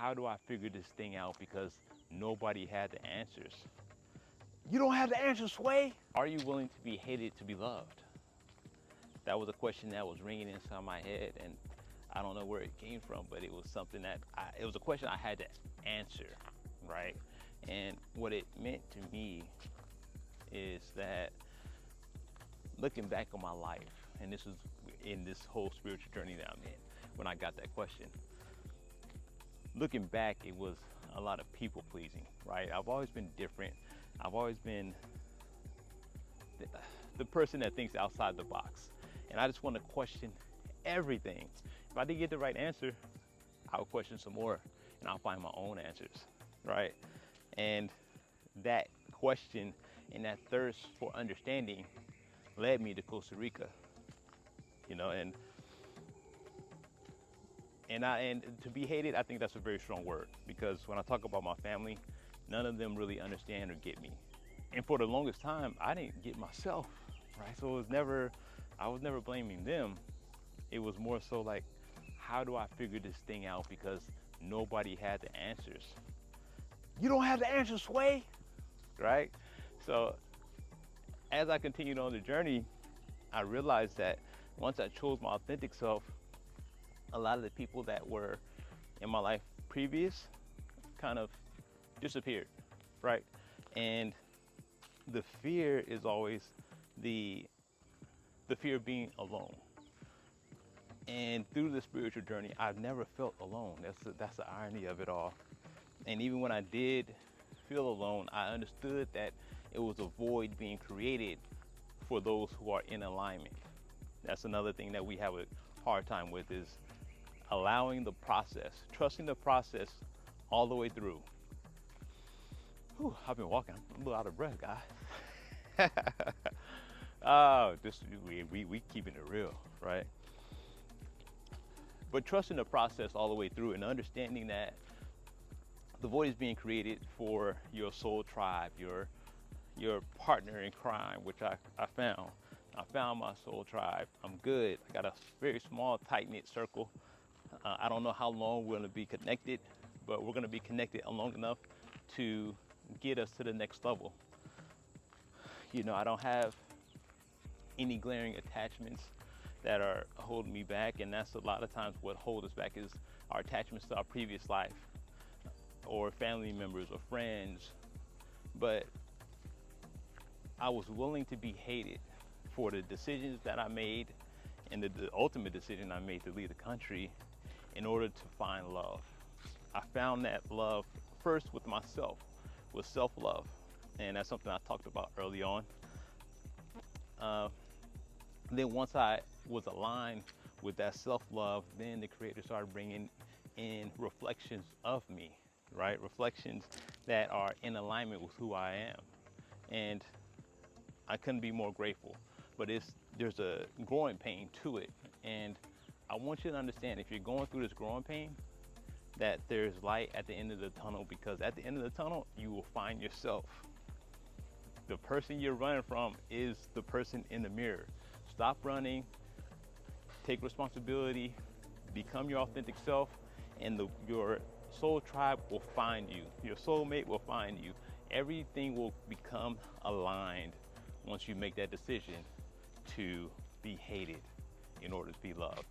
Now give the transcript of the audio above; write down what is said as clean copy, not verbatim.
how do I figure this thing out because nobody had the answers. You don't have the answers, Sway. Are you willing to be hated to be loved? That was a question that was ringing inside my head, and I don't know where it came from, but it was something that it was a question I had to answer, right? And what it meant to me is that looking back on my life, and this is in this whole spiritual journey that I'm in, when I got that question, looking back, it was a lot of people pleasing, right? I've always been different. I've always been the person that thinks outside the box. And I just want to question everything. If I didn't get the right answer, I'll question some more and I'll find my own answers, right? And that question and that thirst for understanding led me to Costa Rica, and to be hated, I think that's a very strong word, because when I talk about my family, none of them really understand or get me. And for the longest time, I didn't get myself, right? So I was never blaming them. It was more so like, how do I figure this thing out because nobody had the answers. You don't have the answers, Sway, right? So as I continued on the journey, I realized that once I chose my authentic self, a lot of the people that were in my life previous kind of disappeared, right? And the fear is always the fear of being alone. And through the spiritual journey, I've never felt alone. That's the irony of it all. And even when I did feel alone, I understood that it was a void being created for those who are in alignment. That's another thing that we have a hard time with, is allowing the process, trusting the process all the way through. Whew, I've been walking, I'm a little out of breath, guys. Oh, we keeping it real, right? But trusting the process all the way through and understanding that the void is being created for your soul tribe, your partner in crime, which I found. I found my soul tribe. I'm good. I got a very small, tight-knit circle. I don't know how long we're gonna be connected, but we're gonna be connected long enough to get us to the next level. I don't have any glaring attachments that are holding me back, and that's a lot of times what holds us back, is our attachments to our previous life or family members or friends. But I was willing to be hated for the decisions that I made, and the ultimate decision I made to leave the country in order to find love. I found that love first with myself, with self-love. And that's something I talked about early on. Then once I was aligned with that self-love, then the Creator started bringing in reflections of me, right? Reflections that are in alignment with who I am. And I couldn't be more grateful. But there's a growing pain to it. And I want you to understand, if you're going through this growing pain, that there's light at the end of the tunnel, because at the end of the tunnel, you will find yourself. The person you're running from is the person in the mirror. Stop running, take responsibility, become your authentic self, and your soul tribe will find you. Your soulmate will find you. Everything will become aligned once you make that decision to be hated in order to be loved.